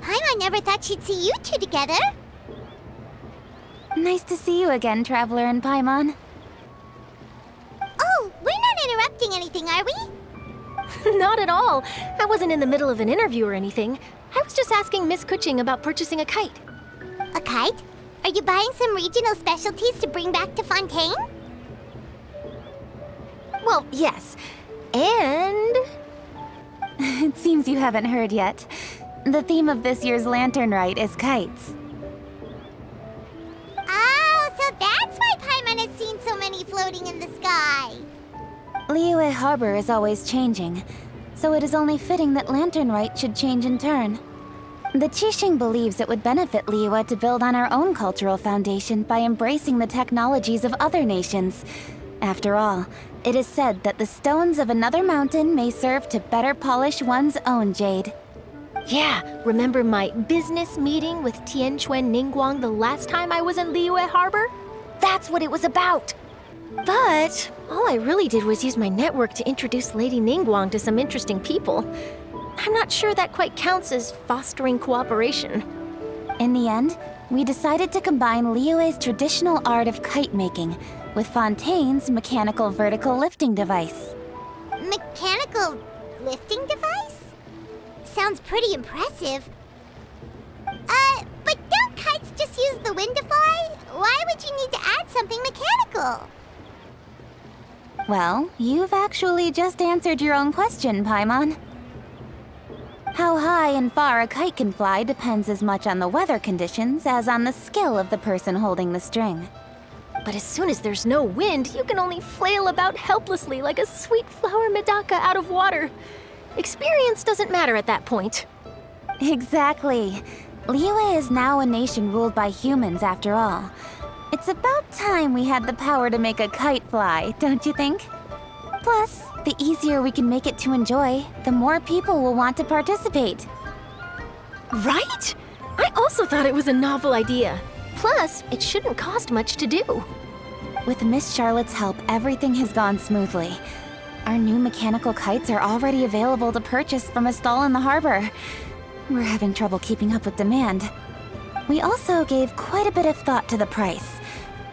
Paimon never thought she'd see you two together. Nice to see you again, Traveler and Paimon. Oh, we're not interrupting anything, are we? Not at all. I wasn't in the middle of an interview or anything. I was just asking Miss Kuching about purchasing a kite. A kite? Are you buying some regional specialties to bring back to Fontaine? Well, yes. And... It seems you haven't heard yet. The theme of this year's Lantern Rite is kites. Oh, so that's why Paimon has seen so many floating in the sky. Liyue Harbor is always changing, so it is only fitting that Lantern Rite should change in turn. The Qixing believes it would benefit Liyue to build on our own cultural foundation by embracing the technologies of other nations. After all, it is said that the stones of another mountain may serve to better polish one's own jade. Yeah, remember my business meeting with Tianquan Ningguang the last time I was in Liyue Harbor? That's what it was about. But all I really did was use my network to introduce Lady Ningguang to some interesting people. I'm not sure that quite counts as fostering cooperation. In the end, we decided to combine Liyue's traditional art of kite making with Fontaine's mechanical vertical lifting device. Mechanical lifting device? Sounds pretty impressive. But don't kites just use the wind to fly? Why would you need to add something mechanical? Well, you've actually just answered your own question, Paimon. How high and far a kite can fly depends as much on the weather conditions as on the skill of the person holding the string. But as soon as there's no wind, you can only flail about helplessly like a sweet flower medaka out of water. Experience doesn't matter at that point. Exactly. Liyue is now a nation ruled by humans after all. It's about time we had the power to make a kite fly, don't you think? Plus, the easier we can make it to enjoy, the more people will want to participate. Right? I also thought it was a novel idea. Plus, it shouldn't cost much to do. With Miss Charlotte's help, everything has gone smoothly. Our new mechanical kites are already available to purchase from a stall in the harbor. We're having trouble keeping up with demand. We also gave quite a bit of thought to the price.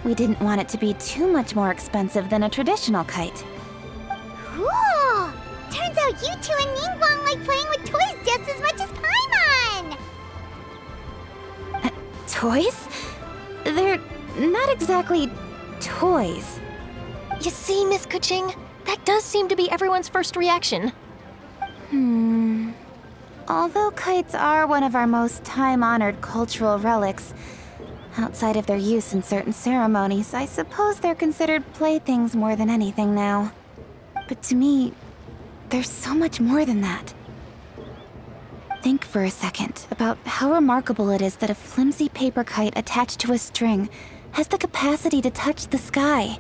We didn't want it to be too much more expensive than a traditional kite. Cool! Turns out you two and Ningguang like playing with toys just as much as Paimon! Toys? They're not exactly toys. You see, Miss Kuching, that does seem to be everyone's first reaction. Although kites are one of our most time-honored cultural relics, outside of their use in certain ceremonies, I suppose they're considered playthings more than anything now. But to me, there's so much more than that. Think for a second about how remarkable it is that a flimsy paper kite attached to a string has the capacity to touch the sky.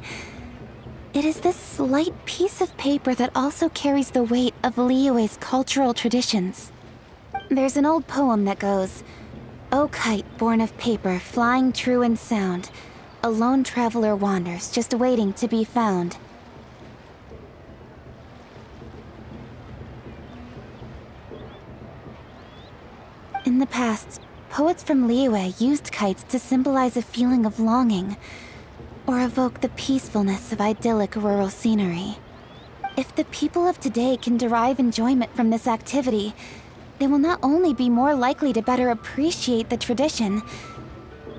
It is this slight piece of paper that also carries the weight of Liyue's cultural traditions. There's an old poem that goes, "O kite born of paper, flying true in sound, a lone traveler wanders, just waiting to be found." In the past, poets from Liyue used kites to symbolize a feeling of longing, or evoke the peacefulness of idyllic rural scenery. If the people of today can derive enjoyment from this activity, they will not only be more likely to better appreciate the tradition,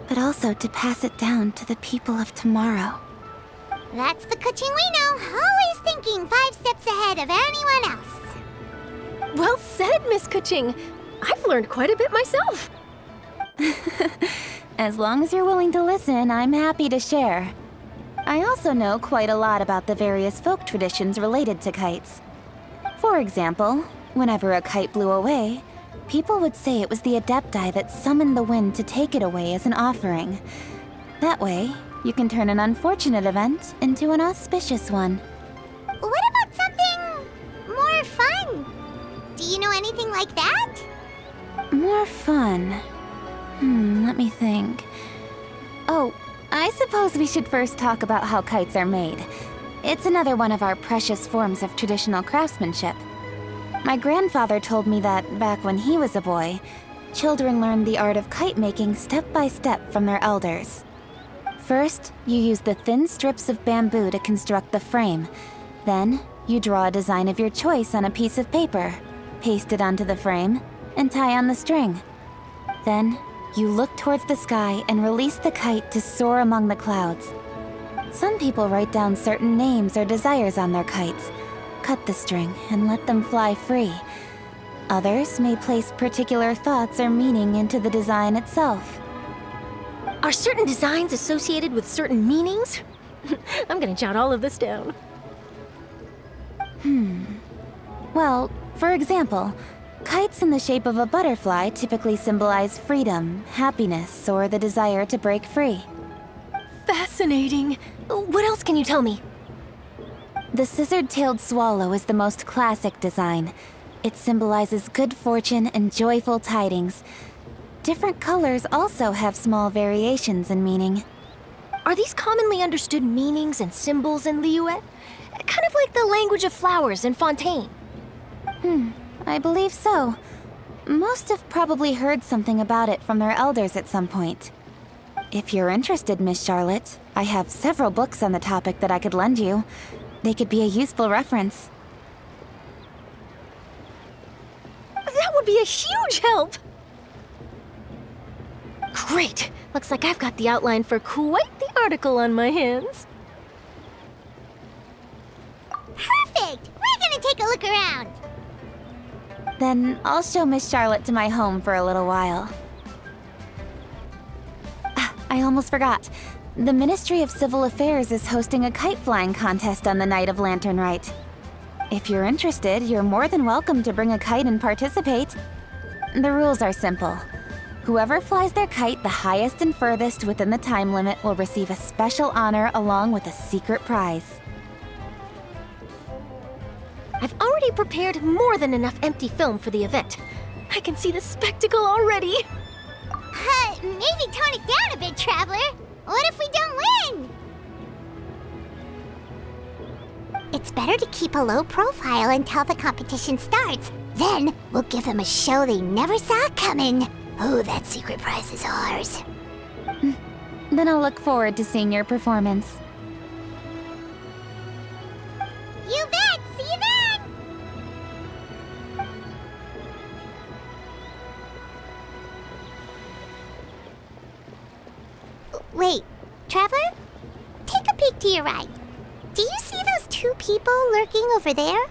but also to pass it down to the people of tomorrow. That's the Kuching we know, always thinking 5 steps ahead of anyone else. Well said, Miss Kuching. I've learned quite a bit myself. As long as you're willing to listen, I'm happy to share. I also know quite a lot about the various folk traditions related to kites. For example, whenever a kite blew away, people would say it was the Adepti that summoned the wind to take it away as an offering. That way, you can turn an unfortunate event into an auspicious one. What about something more fun? Do you know anything like that? More fun. Let me think. Oh, I suppose we should first talk about how kites are made. It's another one of our precious forms of traditional craftsmanship. My grandfather told me that back when he was a boy, children learn the art of kite making step by step from their elders. First, you use the thin strips of bamboo to construct the frame. Then, you draw a design of your choice on a piece of paper, paste it onto the frame, and tie on the string. Then, you look towards the sky and release the kite to soar among the clouds. Some people write down certain names or desires on their kites, cut the string, and let them fly free. Others may place particular thoughts or meaning into the design itself. Are certain designs associated with certain meanings? I'm gonna jot all of this down. Well, for example, kites in the shape of a butterfly typically symbolize freedom, happiness, or the desire to break free. Fascinating. What else can you tell me? The scissored-tailed swallow is the most classic design. It symbolizes good fortune and joyful tidings. Different colors also have small variations in meaning. Are these commonly understood meanings and symbols in Liyue? Kind of like the language of flowers in Fontaine. I believe so. Most have probably heard something about it from their elders at some point. If you're interested, Miss Charlotte, I have several books on the topic that I could lend you. They could be a useful reference. That would be a huge help! Great! Looks like I've got the outline for quite the article on my hands. Perfect! We're gonna take a look around. Then I'll show Miss Charlotte to my home for a little while. I almost forgot. The Ministry of Civil Affairs is hosting a kite flying contest on the night of Lantern Rite. If you're interested, you're more than welcome to bring a kite and participate. The rules are simple. Whoever flies their kite the highest and furthest within the time limit will receive a special honor along with a secret prize. I've already prepared more than enough empty film for the event. I can see the spectacle already. Maybe tone it down a bit, Traveler. What if we don't win? It's better to keep a low profile until the competition starts. Then we'll give them a show they never saw coming. Oh, that secret prize is ours. Then I'll look forward to seeing your performance. You bet! See you then! Wait, Traveler? Take a peek to your right. Do you see those two people lurking over there?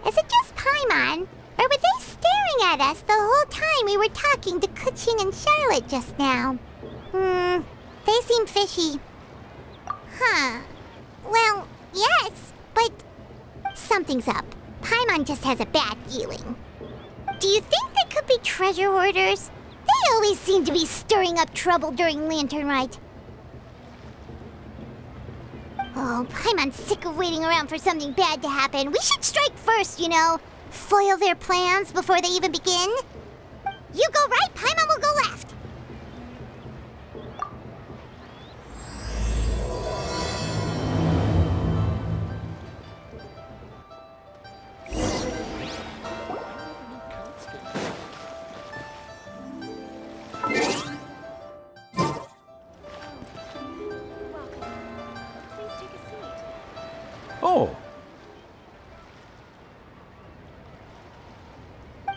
Is it just Paimon? Or were they staring at us the whole time we were talking to Kuching and Charlotte just now? They seem fishy. Huh. Well, yes, but something's up. Paimon just has a bad feeling. Do you think they could be treasure hoarders? They always seem to be stirring up trouble during Lantern Rite. Oh, Paimon's sick of waiting around for something bad to happen. We should strike first, you know. Foil their plans before they even begin. You go right, Paimon will go left. Oh.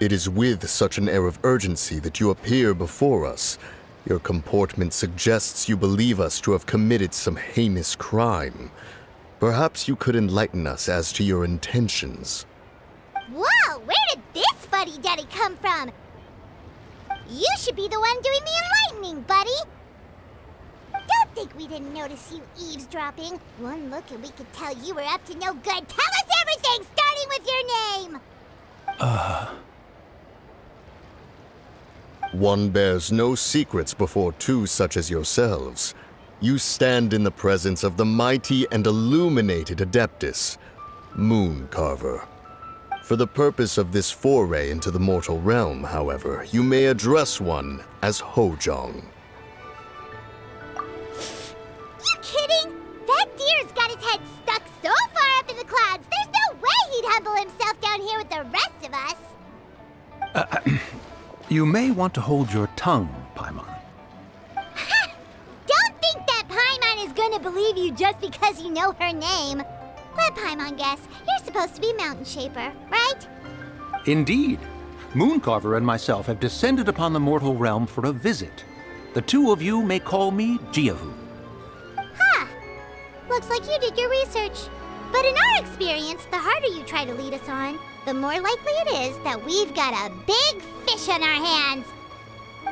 It is with such an air of urgency that you appear before us. Your comportment suggests you believe us to have committed some heinous crime. Perhaps you could enlighten us as to your intentions. Whoa, where did this fuddy-duddy come from? You should be the one doing the enlightening, buddy. Don't think we didn't notice you eavesdropping. One look and we could tell you were up to no good. Tell us everything, starting with your name. One bears no secrets before two such as yourselves. You stand in the presence of the mighty and illuminated Adeptus, Moon Carver. For the purpose of this foray into the mortal realm, however, you may address one as Hojong. You kidding? That deer's got his head stuck so far up in the clouds, there's no way he'd humble himself down here with the rest of us. You may want to hold your tongue, Paimon. Don't think that Paimon is gonna believe you just because you know her name. Let Paimon guess. You're supposed to be Mountain Shaper, right? Indeed. Mooncarver and myself have descended upon the mortal realm for a visit. The two of you may call me Jiahu. Huh. Looks like you did your research. But in our experience, the harder you try to lead us on, the more likely it is that we've got a big fish on our hands.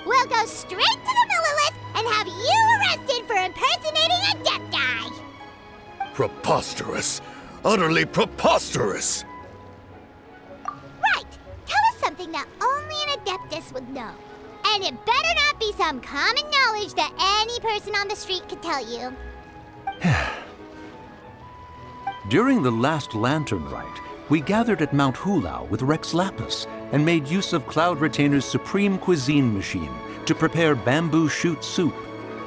We'll go straight to the Millilith and have you arrested for impersonating a Adepti! Preposterous! Utterly preposterous! Right! Tell us something that only an Adeptus would know. And it better not be some common knowledge that any person on the street could tell you. During the last Lantern Rite, we gathered at Mount Hulao with Rex Lapis and made use of Cloud Retainer's supreme cuisine machine to prepare bamboo shoot soup.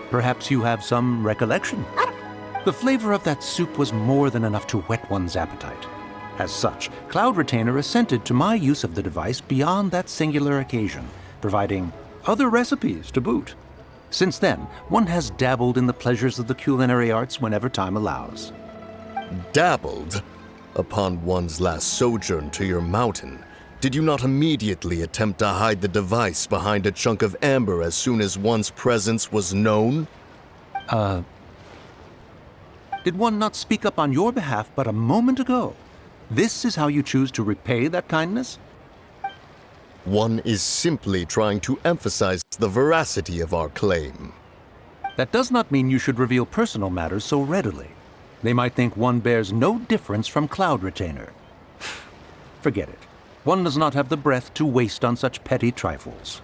Perhaps you have some recollection? The flavor of that soup was more than enough to whet one's appetite. As such, Cloud Retainer assented to my use of the device beyond that singular occasion, providing other recipes to boot. Since then, one has dabbled in the pleasures of the culinary arts whenever time allows. Dabbled? Upon one's last sojourn to your mountain, did you not immediately attempt to hide the device behind a chunk of amber as soon as one's presence was known? Did one not speak up on your behalf but a moment ago? This is how you choose to repay that kindness? One is simply trying to emphasize the veracity of our claim. That does not mean you should reveal personal matters so readily. They might think one bears no difference from Cloud Retainer. Forget it. One does not have the breath to waste on such petty trifles.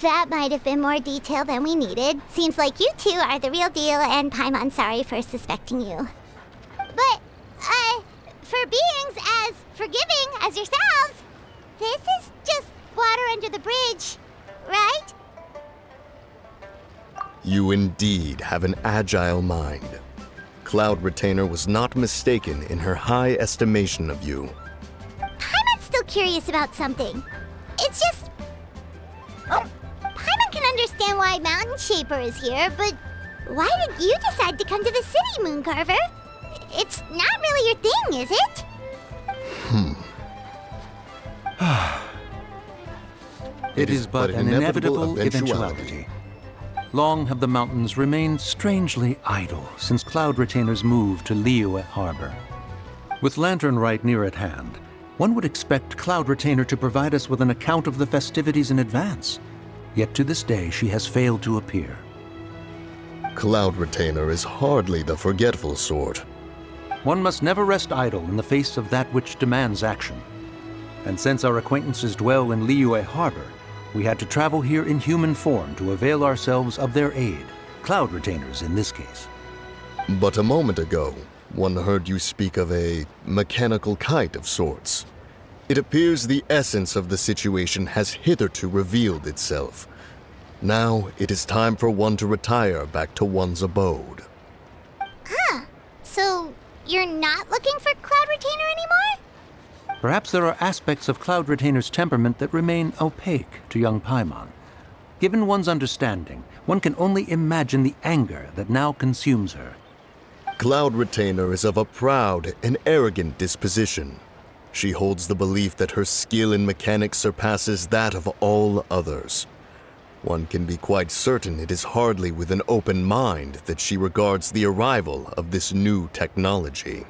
That might have been more detail than we needed. Seems like you two are the real deal, and Paimon sorry for suspecting you. But, for beings as forgiving as yourselves, this is just water under the bridge, right? You indeed have an agile mind. Cloud Retainer was not mistaken in her high estimation of you. Paimon's still curious about something. It's just... Paimon can understand why Mountain Shaper is here, but why did you decide to come to the city, Mooncarver? It's not really your thing, is it? It is but an inevitable eventuality. Long have the mountains remained strangely idle since Cloud Retainer's move to Liyue Harbor. With Lantern Rite near at hand, one would expect Cloud Retainer to provide us with an account of the festivities in advance. Yet to this day, she has failed to appear. Cloud Retainer is hardly the forgetful sort. One must never rest idle in the face of that which demands action. And since our acquaintances dwell in Liyue Harbor, we had to travel here in human form to avail ourselves of their aid, Cloud Retainers in this case. But a moment ago, one heard you speak of a mechanical kite of sorts. It appears the essence of the situation has hitherto revealed itself. Now it is time for one to retire back to one's abode. So, you're not looking for Cloud Retainer anymore? Perhaps there are aspects of Cloud Retainer's temperament that remain opaque to young Paimon. Given one's understanding, one can only imagine the anger that now consumes her. Cloud Retainer is of a proud and arrogant disposition. She holds the belief that her skill in mechanics surpasses that of all others. One can be quite certain it is hardly with an open mind that she regards the arrival of this new technology.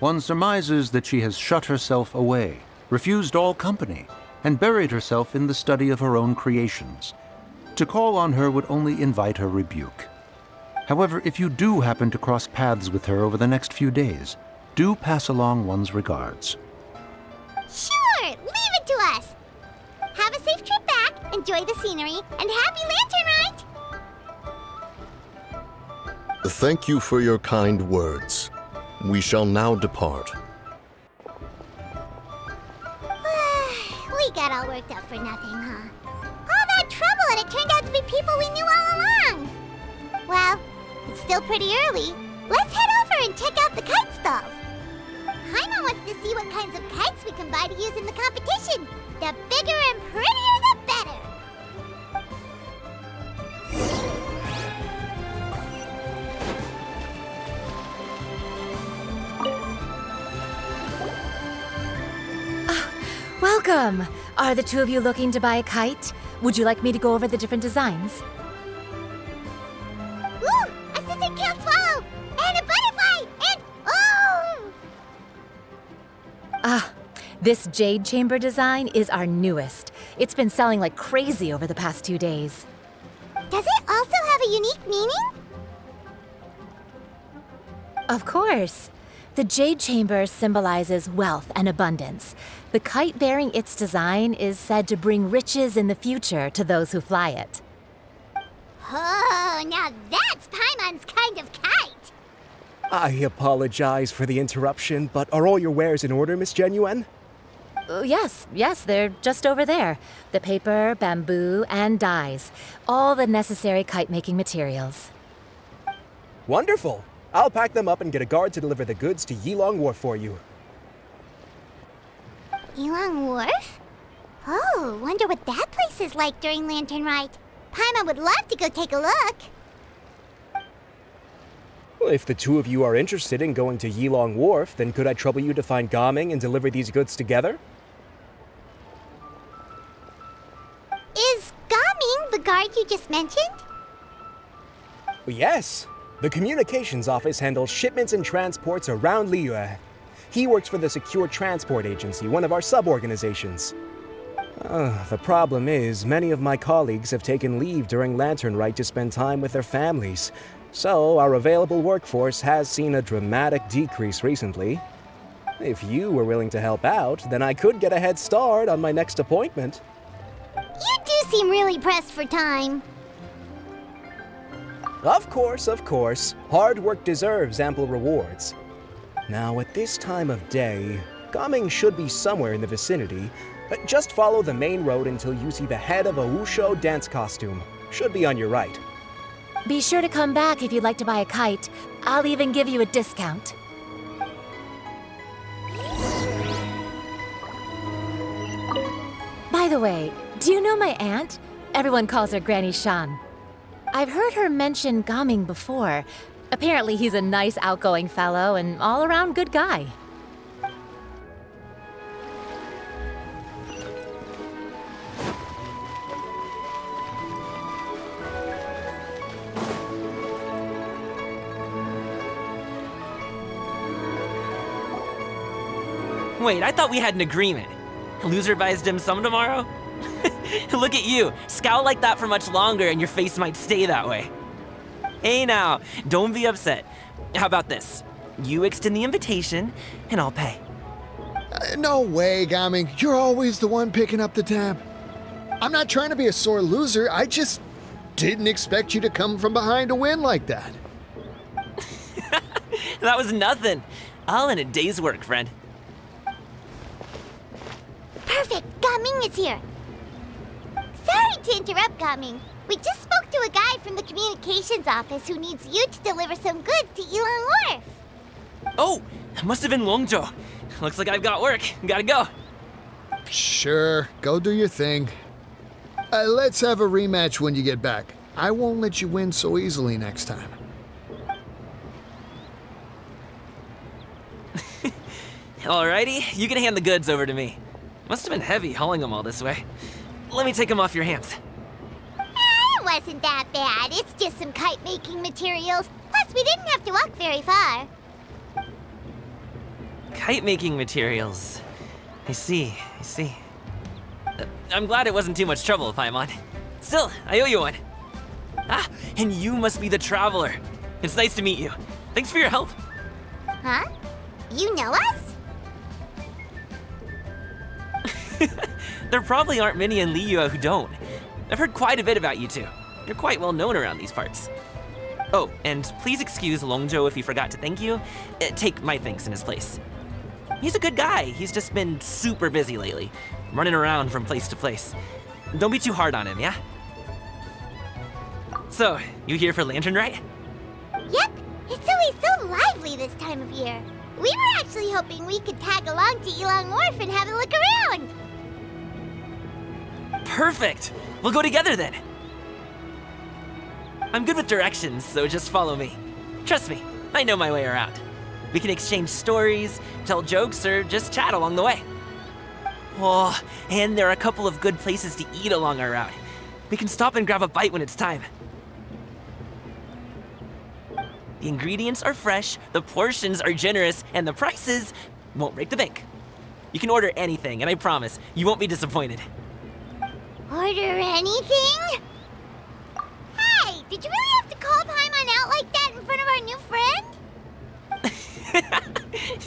One surmises that she has shut herself away, refused all company, and buried herself in the study of her own creations. To call on her would only invite her rebuke. However, if you do happen to cross paths with her over the next few days, do pass along one's regards. Sure, leave it to us. Have a safe trip back, enjoy the scenery, and happy Lantern Rite! Thank you for your kind words. We shall now depart. We got all worked up for nothing, huh? All that trouble and it turned out to be people we knew all along. Well, it's still pretty early. Let's head over and check out the kite stalls. Paimon wants to see what kinds of kites we can buy to use in the competition. welcome. Are the two of you looking to buy a kite? Would you like me to go over the different designs? Ooh, a scissor can't swallow! And a butterfly! And oh! This jade chamber design is our newest. It's been selling like crazy over the past 2 days. Does it also have a unique meaning? Of course. The jade chamber symbolizes wealth and abundance. The kite bearing its design is said to bring riches in the future to those who fly it. Oh, now that's Paimon's kind of kite! I apologize for the interruption, but are all your wares in order, Miss Genuine? Yes, they're just over there. The paper, bamboo, and dyes. All the necessary kite-making materials. Wonderful! I'll pack them up and get a guard to deliver the goods to Yilong Wharf for you. Yilong Wharf? Oh, wonder what that place is like during Lantern Rite. Paimon would love to go take a look. Well, if the two of you are interested in going to Yilong Wharf, then could I trouble you to find Gaming and deliver these goods together? Is Gaming the guard you just mentioned? Well, yes. The communications office handles shipments and transports around Liyue. He works for the Secure Transport Agency, one of our sub-organizations. The problem is, many of my colleagues have taken leave during Lantern Rite to spend time with their families. So, our available workforce has seen a dramatic decrease recently. If you were willing to help out, then I could get a head start on my next appointment. You do seem really pressed for time. Of course. Hard work deserves ample rewards. Now, at this time of day, Gaming should be somewhere in the vicinity. Just follow the main road until you see the head of a Wushu dance costume. Should be on your right. Be sure to come back if you'd like to buy a kite. I'll even give you a discount. By the way, do you know my aunt? Everyone calls her Granny Shan. I've heard her mention Gaming before. Apparently he's a nice, outgoing fellow and all-around good guy. Wait, I thought we had an agreement. Loser buys dim sum tomorrow? Look at you, scowl like that for much longer and your face might stay that way. Hey now, don't be upset. How about this? You extend the invitation, and I'll pay. No way, Gaming. You're always the one picking up the tab. I'm not trying to be a sore loser. I just didn't expect you to come from behind to win like that. That was nothing. All in a day's work, friend. Perfect, Gaming is here. Sorry to interrupt, Gaming. We just spoke to a guy from the communications office who needs you to deliver some goods to Yilong Wharf. Oh, that must have been Longzhou. Looks like I've got work. Gotta go. Sure, go do your thing. Let's have a rematch when you get back. I won't let you win so easily next time. Alrighty, you can hand the goods over to me. Must have been heavy hauling them all this way. Let me take them off your hands. It wasn't that bad. It's just some kite-making materials. Plus, we didn't have to walk very far. Kite-making materials. I see. I'm glad it wasn't too much trouble, Paimon. Still, I owe you one. Ah, and you must be the traveler. It's nice to meet you. Thanks for your help. Huh? You know us? There probably aren't many in Liyue who don't. I've heard quite a bit about you two. You're quite well known around these parts. Oh, and please excuse Longzhou if he forgot to thank you. Take my thanks in his place. He's a good guy. He's just been super busy lately, running around from place to place. Don't be too hard on him, yeah? So, you here for Lantern Rite? Yep. It's always so lively this time of year. We were actually hoping we could tag along to Yilong Wharf and have a look around. Perfect! We'll go together then. I'm good with directions, so just follow me. Trust me, I know my way around. We can exchange stories, tell jokes, or just chat along the way. Oh, and there are a couple of good places to eat along our route. We can stop and grab a bite when it's time. The ingredients are fresh, the portions are generous, and the prices won't break the bank. You can order anything, and I promise, you won't be disappointed. Order anything? Hey, did you really have to call Paimon out like that in front of our new friend?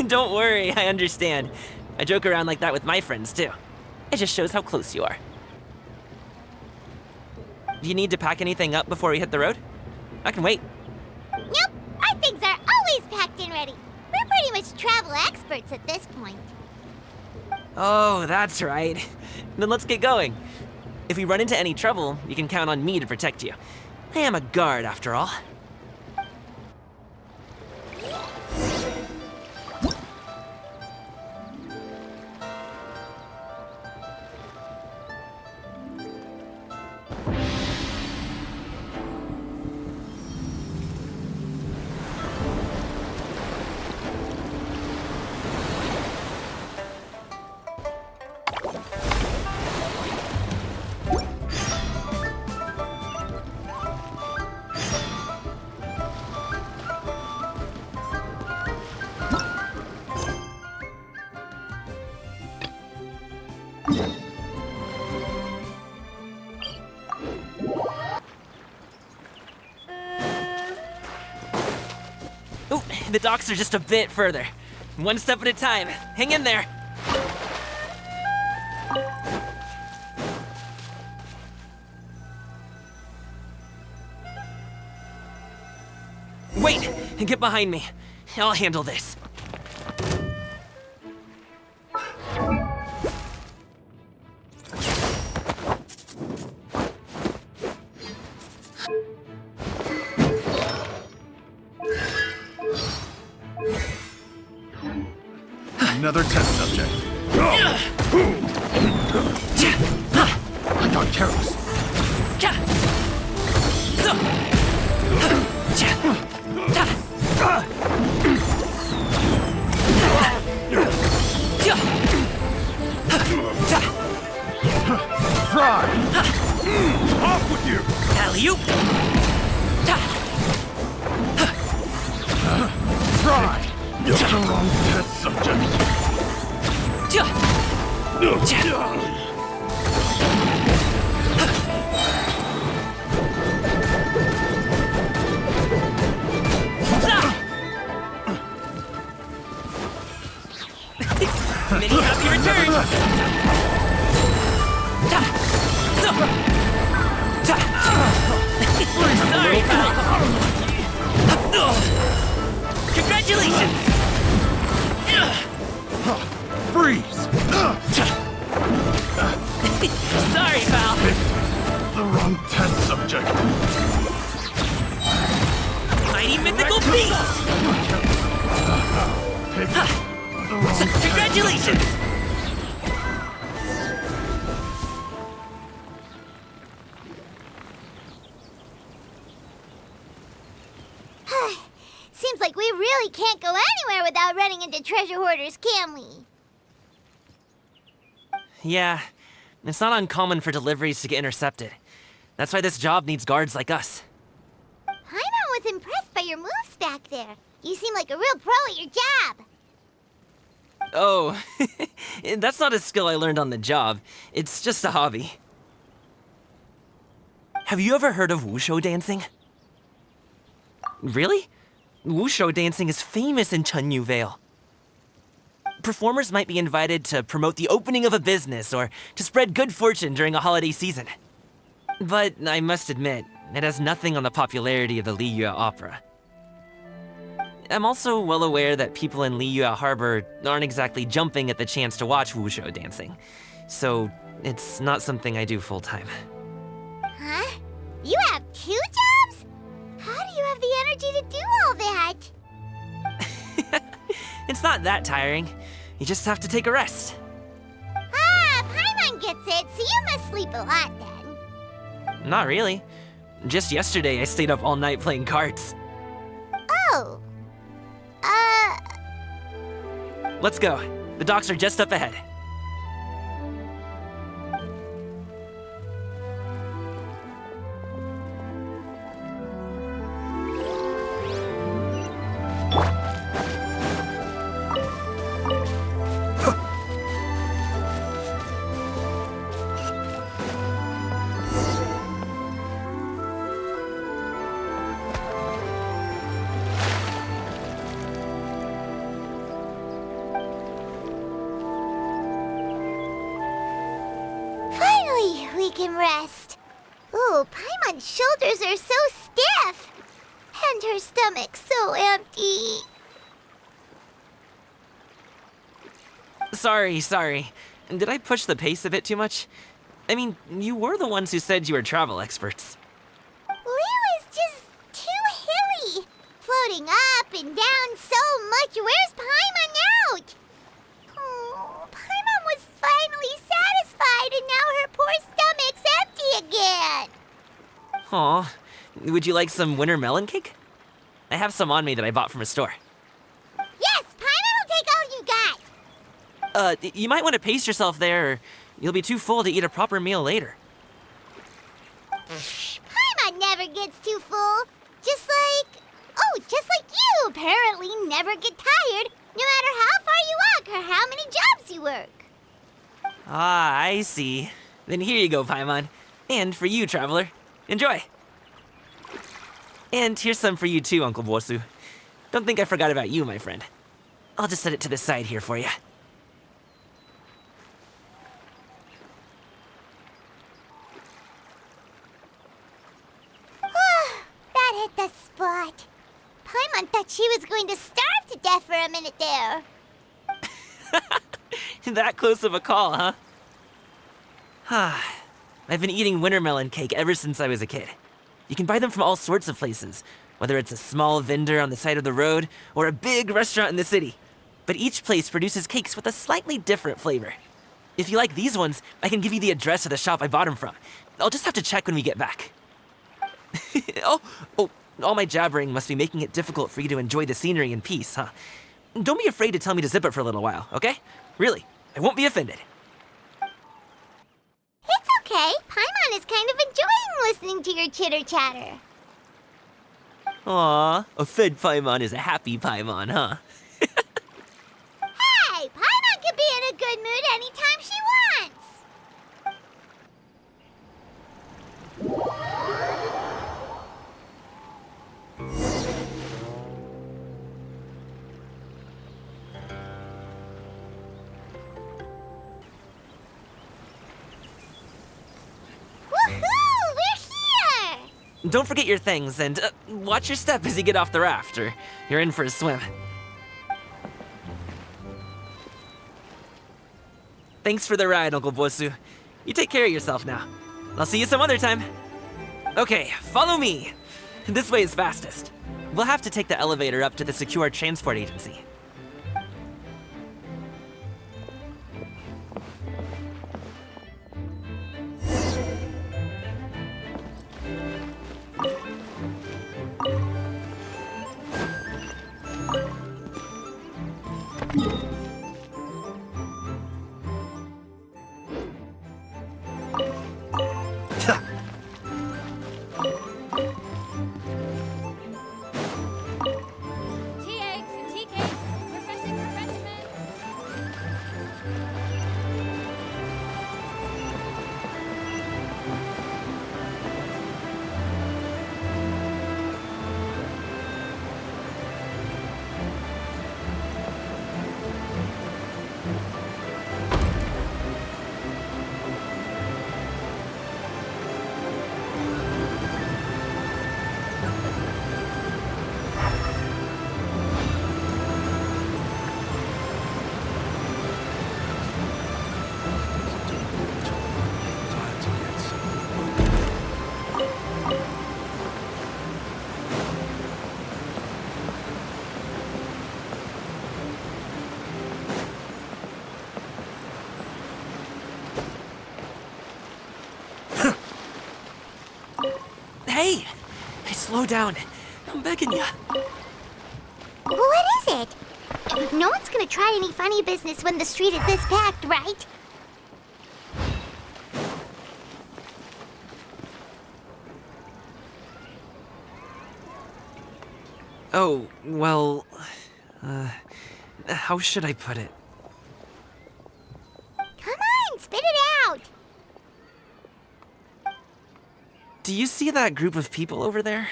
Don't worry, I understand. I joke around like that with my friends, too. It just shows how close you are. Do you need to pack anything up before we hit the road? I can wait. Nope, our things are always packed and ready. We're pretty much travel experts at this point. Oh, that's right. Then let's get going. If we run into any trouble, you can count on me to protect you. I am a guard, after all. Ooh, the docks are just a bit further. One step at a time. Hang in there. Wait! Get behind me. I'll handle this. Another test subject. I got careless. Fry! Off with you! Alley-oop! Fry! You're the wrong test subject. Many happy returns! Sorry, pal! Congratulations! Freeze! Sorry, pal! The wrong test subject. Mighty mythical beast! Pick the wrong test. Congratulations! Seems like we really can't go anywhere without running into treasure hoarders, can we? Yeah, it's not uncommon for deliveries to get intercepted. That's why this job needs guards like us. Paimon was impressed by your moves back there. You seem like a real pro at your job. Oh, that's not a skill I learned on the job. It's just a hobby. Have you ever heard of wushu dancing? Really? Wushu dancing is famous in Chunyu Vale. Performers might be invited to promote the opening of a business or to spread good fortune during a holiday season. But I must admit, it has nothing on the popularity of the Liyue opera. I'm also well aware that people in Liyue Harbor aren't exactly jumping at the chance to watch wushu dancing, so it's not something I do full-time. Huh? You have 2 jobs? How do you have the energy to do all that? It's not that tiring. You just have to take a rest. Ah, Paimon gets it, so you must sleep a lot then. Not really. Just yesterday, I stayed up all night playing cards. Oh. Let's go. The docks are just up ahead. we can rest. Ooh, Paimon's shoulders are so stiff. And her stomach's so empty. Sorry. Did I push the pace a bit too much? I mean, you were the ones who said you were travel experts. Liyue is just too hilly. Floating up and down so much. Where's Paimon out? Oh, Paimon was finally satisfied and now her poor stomach's empty again. Aw, would you like some winter melon cake? I have some on me that I bought from a store. Yes, Paimon will take all you got. You might want to pace yourself there, or you'll be too full to eat a proper meal later. Paimon never gets too full. Just like you apparently never get tired, no matter how far you walk or how many jobs you work. Ah, I see. Then here you go, Paimon. And for you, traveler. Enjoy. And here's some for you too, Uncle Bosu. Don't think I forgot about you, my friend. I'll just set it to the side here for you. That hit the spot. Paimon thought she was going to starve to death for a minute there. That close of a call, huh? I've been eating winter melon cake ever since I was a kid. You can buy them from all sorts of places, whether it's a small vendor on the side of the road or a big restaurant in the city. But each place produces cakes with a slightly different flavor. If you like these ones, I can give you the address of the shop I bought them from. I'll just have to check when we get back. Oh, all my jabbering must be making it difficult for you to enjoy the scenery in peace, huh? Don't be afraid to tell me to zip it for a little while, okay? Really, I won't be offended. It's okay. Paimon is kind of enjoying listening to your chitter-chatter. Aw, a fed Paimon is a happy Paimon, huh? Hey, Paimon can be in a good mood anytime she wants. Woohoo! We're here! Don't forget your things, and watch your step as you get off the raft, or you're in for a swim. Thanks for the ride, Uncle Bosu. You take care of yourself now. I'll see you some other time. Okay, follow me. This way is fastest. We'll have to take the elevator up to the secure transport agency. Tea eggs and tea cakes. Refreshing refreshments. Hey! Slow down. I'm begging you. What is it? No one's gonna try any funny business when the street is this packed, right? Oh, well... how should I put it? Come on, spit it out! Do you see that group of people over there?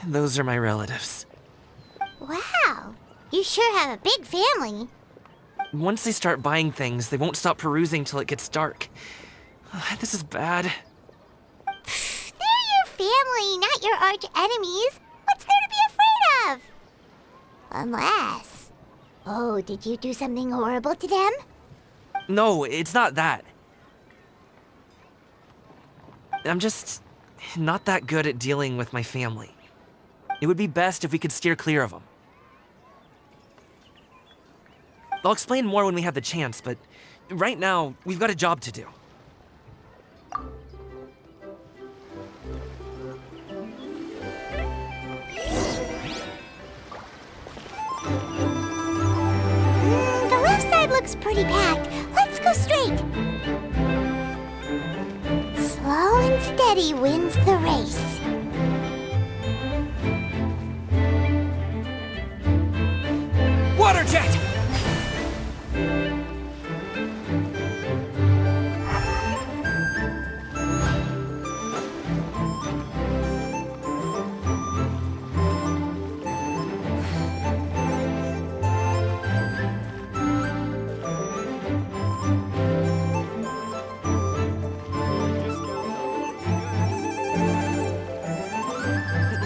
Those are my relatives. Wow, you sure have a big family. Once they start buying things, they won't stop perusing till it gets dark. This is bad. They're your family, not your arch enemies. What's there to be afraid of? Unless... Oh, did you do something horrible to them? No, it's not that. I'm just not that good at dealing with my family. It would be best if we could steer clear of them. I'll explain more when we have the chance, but right now, we've got a job to do. The left side looks pretty packed. Let's go straight. Slow and steady wins the race. Water jet!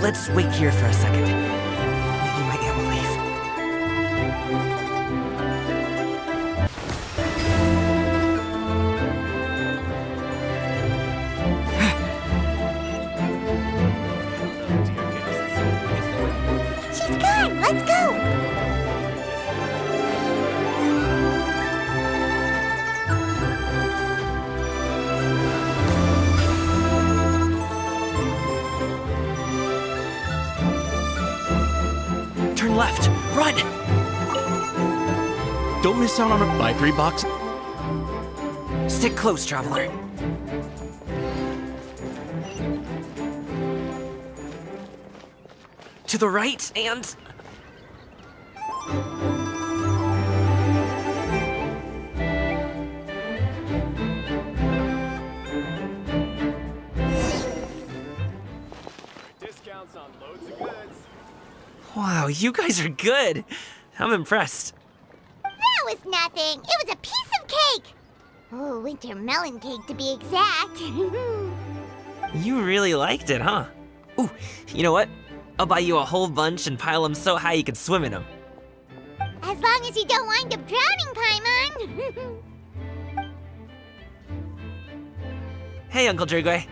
Let's wait here for a second. Maybe my aunt will leave. She's gone. Let's go. Turn left. Run! Don't miss out on a buy 3 box. Stick close, traveler. To the right and... Discounts on loads of goods. Wow, you guys are good. I'm impressed. That was nothing. It was a piece of cake. Oh, winter melon cake to be exact. You really liked it, huh? Ooh, you know what? I'll buy you a whole bunch and pile them so high you can swim in them. As long as you don't wind up drowning, Paimon. Hey, Uncle Jirgwe.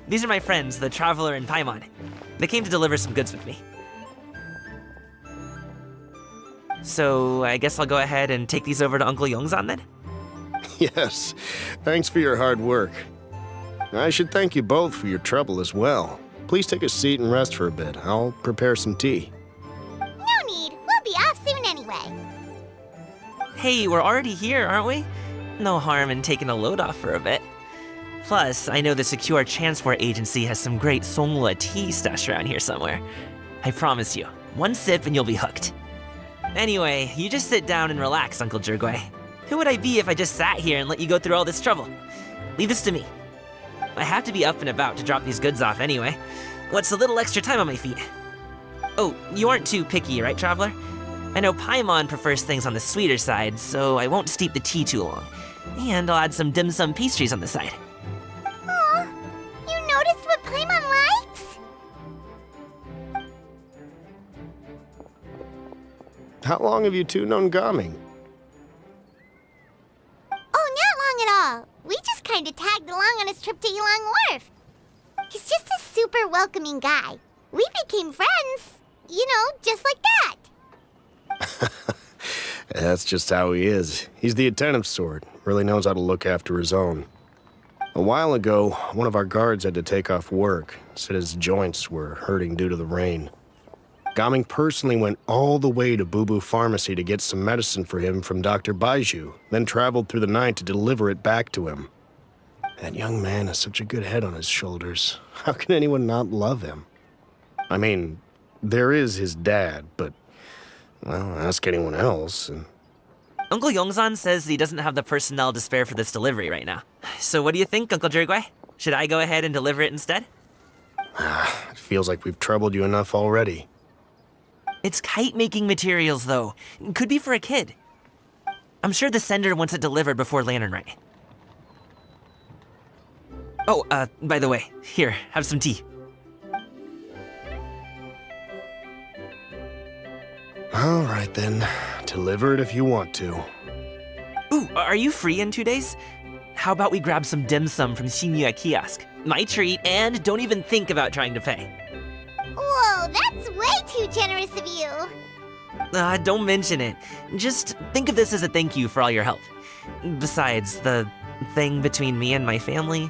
These are my friends, the Traveler and Paimon. They came to deliver some goods with me. So, I guess I'll go ahead and take these over to Uncle Yongzan then? Yes, thanks for your hard work. I should thank you both for your trouble as well. Please take a seat and rest for a bit. I'll prepare some tea. No need. We'll be off soon anyway. Hey, we're already here, aren't we? No harm in taking a load off for a bit. Plus, I know the Secure Transport Agency has some great Songhua tea stashed around here somewhere. I promise you, one sip and you'll be hooked. Anyway, you just sit down and relax, Uncle Jirgwe. Who would I be if I just sat here and let you go through all this trouble? Leave this to me. I have to be up and about to drop these goods off anyway. What's a little extra time on my feet? Oh, you aren't too picky, right, Traveler? I know Paimon prefers things on the sweeter side, so I won't steep the tea too long. And I'll add some dim sum pastries on the side. Aw, you noticed what Paimon likes? How long have you two known Gaming? Oh, not long at all. We just kind of tagged along on his trip to Yulong Wharf. He's just a super welcoming guy. We became friends, you know, just like that. That's just how he is. He's the attentive sort. Really knows how to look after his own. A while ago, one of our guards had to take off work. Said his joints were hurting due to the rain. Gaming personally went all the way to Boo Boo Pharmacy to get some medicine for him from Dr. Baiju, then traveled through the night to deliver it back to him. That young man has such a good head on his shoulders. How can anyone not love him? I mean, there is his dad, but, well, ask anyone else, and... Uncle Yongzan says he doesn't have the personnel to spare for this delivery right now. So what do you think, Uncle Jirgwe? Should I go ahead and deliver it instead? It feels like we've troubled you enough already. It's kite-making materials, though. Could be for a kid. I'm sure the sender wants it delivered before Lantern Rite. Oh, by the way, here, have some tea. All right then. Deliver it if you want to. Ooh, are you free in 2 days? How about we grab some dim sum from Shinya Kiosk? My treat, and don't even think about trying to pay. Whoa, that's way too generous of you. Don't mention it. Just think of this as a thank you for all your help. Besides, the thing between me and my family,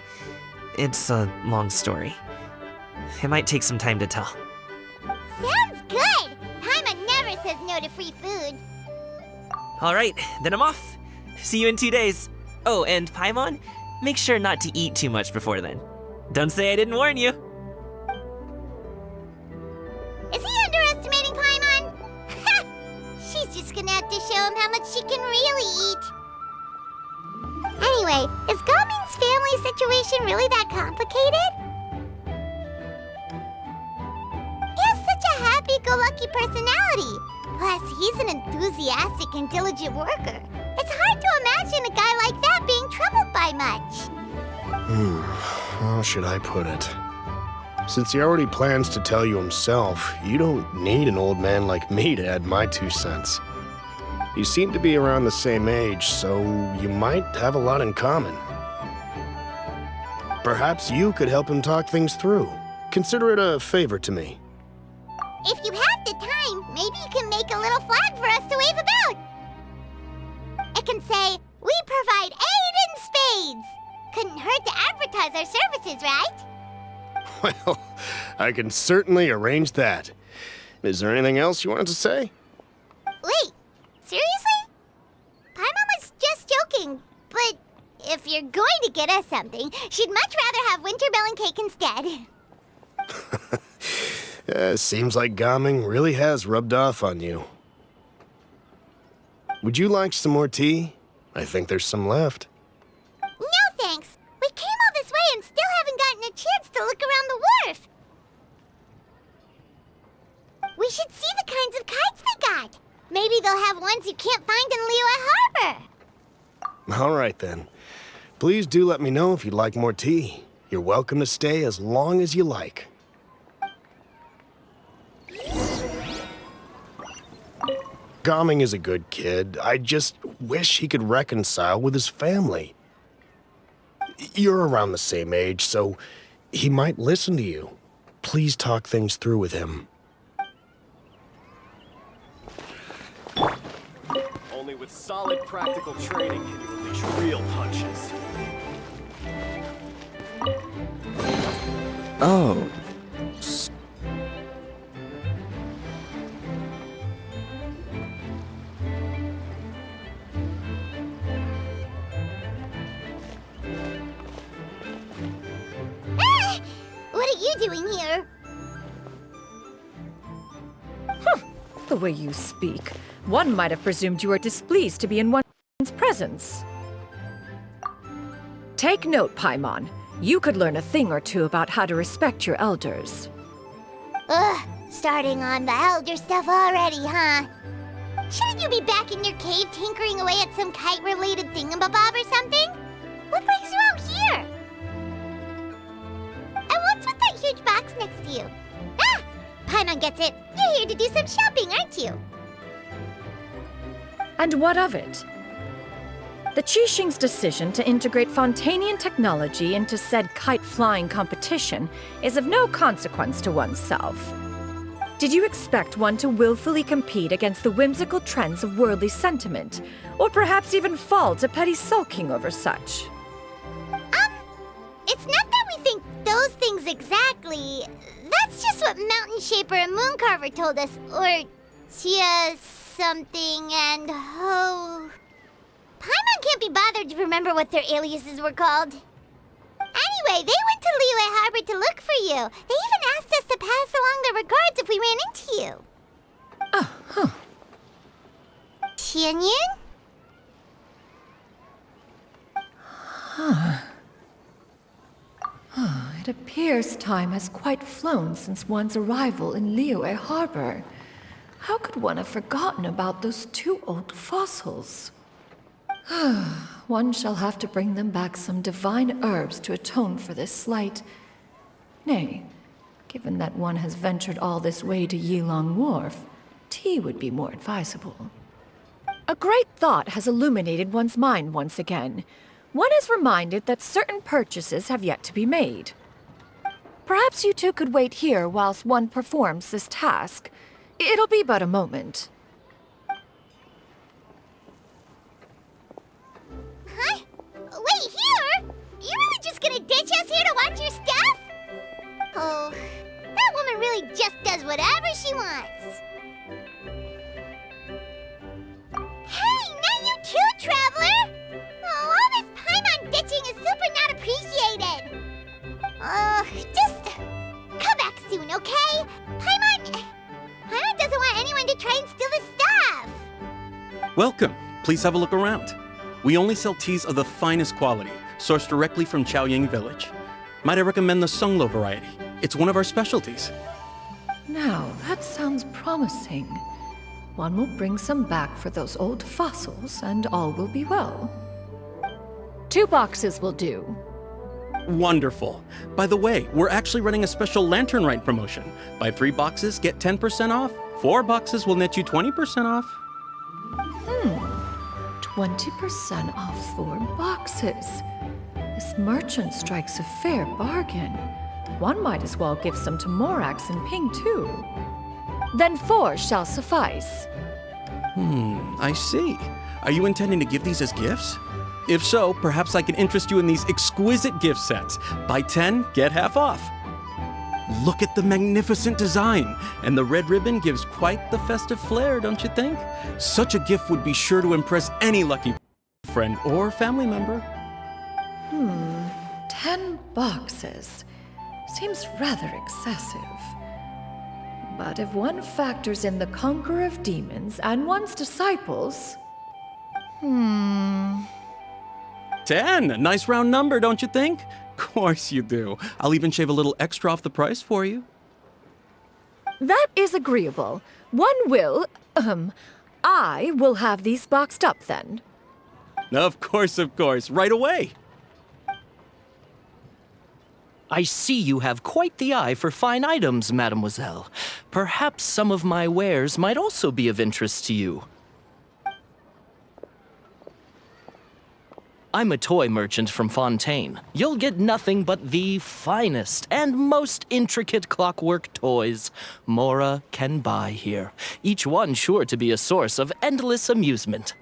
it's a long story. It might take some time to tell. Sounds good. Paimon never says no to free food. All right, then I'm off. See you in 2 days. Oh, and Paimon, make sure not to eat too much before then. Don't say I didn't warn you. Is he underestimating Paimon? She's just gonna have to show him how much she can really eat. Anyway, is Gaming's family situation really that complicated? He has such a happy-go-lucky personality. Plus, he's an enthusiastic and diligent worker. It's hard to imagine a guy like that being troubled by much. How should I put it? Since he already plans to tell you himself, you don't need an old man like me to add my 2 cents. You seem to be around the same age, so you might have a lot in common. Perhaps you could help him talk things through. Consider it a favor to me. If you have the time, maybe you can make a little flag for us to wave about. It can say, "We provide aid in spades." Couldn't hurt to advertise our services, right? Well, I can certainly arrange that. Is there anything else you wanted to say? Wait, seriously? Paimon was just joking, but if you're going to get us something, she'd much rather have wintermelon cake instead. Seems like Gaming really has rubbed off on you. Would you like some more tea? I think there's some left. No thanks. We came all this way and still haven't gotten a chance to look around the wharf. We should see the kinds of kites they got. Maybe they'll have ones you can't find in Liyue Harbor. All right then. Please do let me know if you'd like more tea. You're welcome to stay as long as you like. Gaming is a good kid. I just wish he could reconcile with his family. You're around the same age, so he might listen to you. Please talk things through with him. Only with solid practical training can you unleash real punches. Oh. What are you doing here? The way you speak, one might have presumed you were displeased to be in one's presence. Take note, Paimon. You could learn a thing or two about how to respect your elders. Ugh, starting on the elder stuff already, huh? Shouldn't you be back in your cave tinkering away at some kite-related thingamabob or something? What brings you out here? And what's with that huge box next to you? Ah! Paimon gets it. You're here to do some shopping, aren't you? And what of it? The Qixing's decision to integrate Fontanian technology into said kite-flying competition is of no consequence to oneself. Did you expect one to willfully compete against the whimsical trends of worldly sentiment, or perhaps even fall to petty sulking over such? It's not that we think those things exactly. That's just what Mountain Shaper and Mooncarver told us, or Chia something and Ho. Paimon can't be bothered to remember what their aliases were called. Anyway, they went to Liyue Harbor to look for you. They even asked us to pass along their regards if we ran into you. Oh, huh. Tianyun? It appears time has quite flown since one's arrival in Liyue Harbor. How could one have forgotten about those 2 old fossils? One shall have to bring them back some divine herbs to atone for this slight. Nay, given that one has ventured all this way to Yilong Wharf, tea would be more advisable. A great thought has illuminated one's mind once again. One is reminded that certain purchases have yet to be made. Perhaps you two could wait here whilst one performs this task. It'll be but a moment. Huh? Wait, here? You really just gonna ditch us here to watch your stuff? Oh, that woman really just does whatever she wants. Hey, not you too, Traveler! Oh, all this Paimon ditching is super not appreciated. Just come back soon, okay? Paimon doesn't want anyone to try and steal his stuff. Welcome. Please have a look around. We only sell teas of the finest quality, sourced directly from Chaoying Village. Might I recommend the Sunglo variety? It's one of our specialties. Now, that sounds promising. One will bring some back for those old fossils, and all will be well. 2 boxes will do. Wonderful. By the way, we're actually running a special Lantern Rite promotion. Buy 3 boxes, get 10% off. 4 boxes will net you 20% off. 20% off 4 boxes. This merchant strikes a fair bargain. One might as well give some to Morax and Ping, too. Then 4 shall suffice. I see. Are you intending to give these as gifts? If so, perhaps I can interest you in these exquisite gift sets. Buy 10, get half off. Look at the magnificent design, and the red ribbon gives quite the festive flair, don't you think? Such a gift would be sure to impress any lucky friend or family member. 10 boxes. Seems rather excessive. But if one factors in the Conqueror of Demons and one's disciples... 10! A nice round number, don't you think? Course you do. I'll even shave a little extra off the price for you. That is agreeable. I will have these boxed up then. Of course, right away. I see you have quite the eye for fine items, mademoiselle. Perhaps some of my wares might also be of interest to you. I'm a toy merchant from Fontaine. You'll get nothing but the finest and most intricate clockwork toys Mora can buy here. Each one sure to be a source of endless amusement.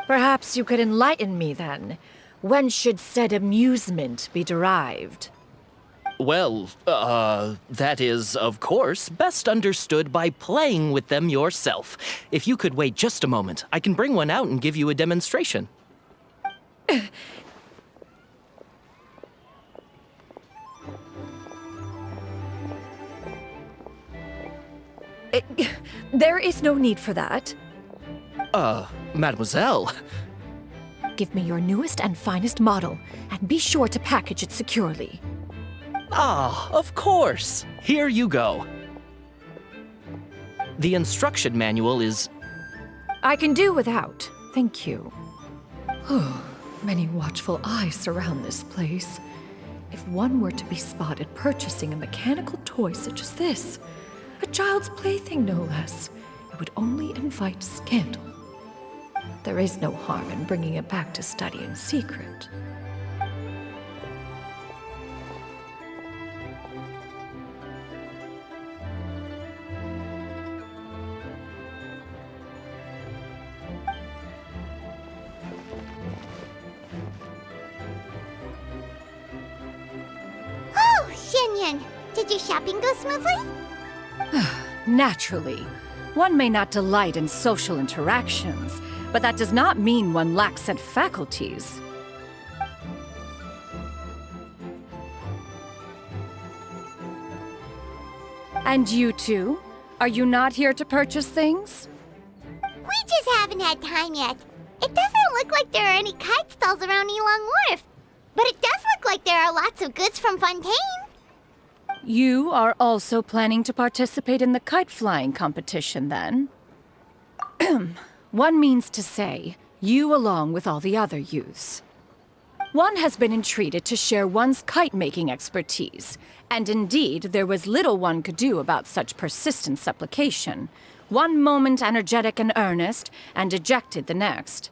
Perhaps you could enlighten me then. When should said amusement be derived? Well, that is, of course, best understood by playing with them yourself. If you could wait just a moment, I can bring one out and give you a demonstration. There is no need for that. Mademoiselle. Give me your newest and finest model, and be sure to package it securely. Ah, of course. Here you go. The instruction manual is... I can do without, thank you. Many watchful eyes surround this place. If one were to be spotted purchasing a mechanical toy such as this, a child's plaything no less, it would only invite scandal. But there is no harm in bringing it back to study in secret. Did your shopping go smoothly? Naturally. One may not delight in social interactions, but that does not mean one lacks said faculties. And you two? Are you not here to purchase things? We just haven't had time yet. It doesn't look like there are any kite stalls around Yilong Wharf, but it does look like there are lots of goods from Fontaine. You are also planning to participate in the kite flying competition, then? One means to say, you along with all the other youths. One has been entreated to share one's kite-making expertise, and indeed there was little one could do about such persistent supplication. One moment energetic and earnest, and dejected the next.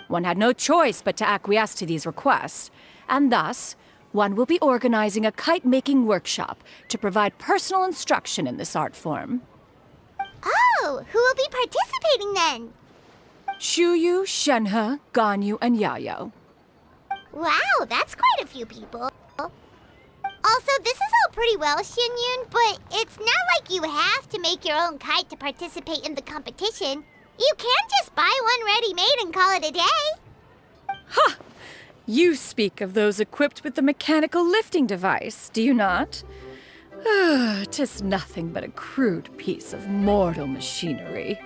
One had no choice but to acquiesce to these requests, and thus, one will be organizing a kite-making workshop to provide personal instruction in this art form. Oh, who will be participating then? Shuyu, Shenhe, Ganyu, and Yayo. Wow, that's quite a few people. Also, this is all pretty well, Xianyun, but it's not like you have to make your own kite to participate in the competition. You can just buy one ready-made and call it a day. Ha! You speak of those equipped with the mechanical lifting device, do you not? 'Tis nothing but a crude piece of mortal machinery.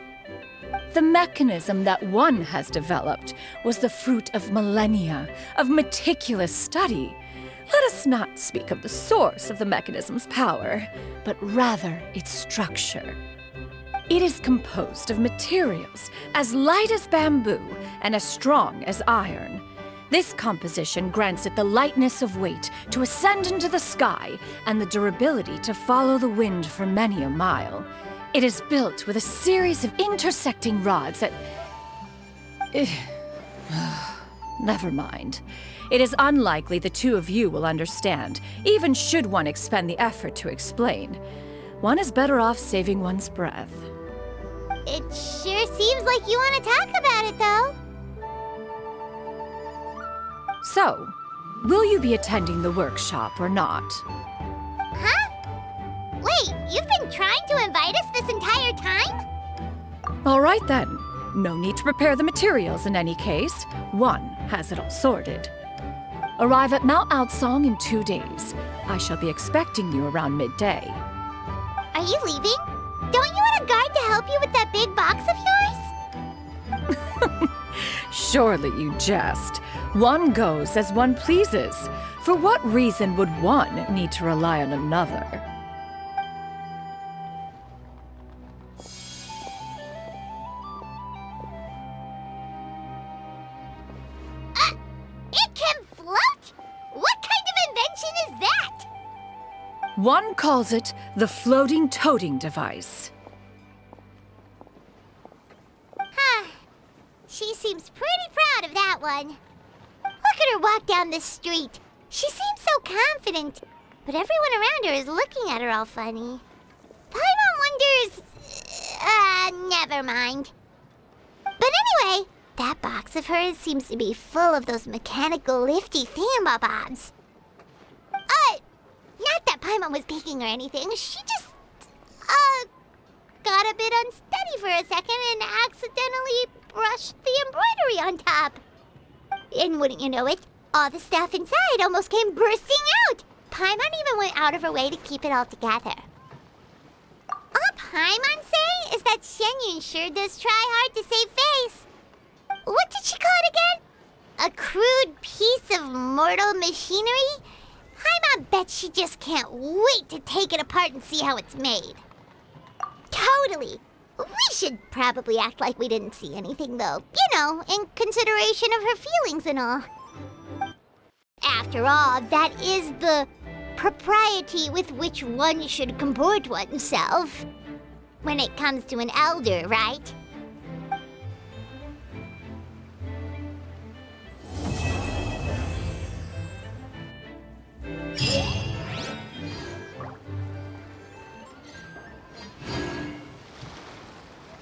The mechanism that one has developed was the fruit of millennia of meticulous study. Let us not speak of the source of the mechanism's power, but rather its structure. It is composed of materials as light as bamboo and as strong as iron. This composition grants it the lightness of weight to ascend into the sky and the durability to follow the wind for many a mile. It is built with a series of intersecting rods that... Never mind. It is unlikely the two of you will understand, even should one expend the effort to explain. One is better off saving one's breath. It sure seems like you want to talk about it, though. So, will you be attending the workshop or not? Huh? Wait, you've been trying to invite us this entire time? All right then. No need to prepare the materials in any case. One has it all sorted. Arrive at Mount Outsong in 2 days. I shall be expecting you around midday. Are you leaving? Don't you want a guard to help you with that big box of yours? Surely you jest. One goes as one pleases. For what reason would one need to rely on another? It can float? What kind of invention is that? One calls it the floating toting device. Huh. She seems pretty proud of that one. Look at her walk down the street. She seems so confident, but everyone around her is looking at her all funny. Paimon wonders... never mind. But anyway, that box of hers seems to be full of those mechanical lifty thingamabobs. Not that Paimon was peeking or anything. She just, got a bit unsteady for a second and accidentally brushed the embroidery on top. And wouldn't you know it, all the stuff inside almost came bursting out. Paimon even went out of her way to keep it all together. All Paimon say is that Xianyun sure does try hard to save face. What did she call it again? A crude piece of mortal machinery? Paimon bets she just can't wait to take it apart and see how it's made. Totally. We should probably act like we didn't see anything, though. You know, in consideration of her feelings and all. After all, that is the propriety with which one should comport oneself. When it comes to an elder, right?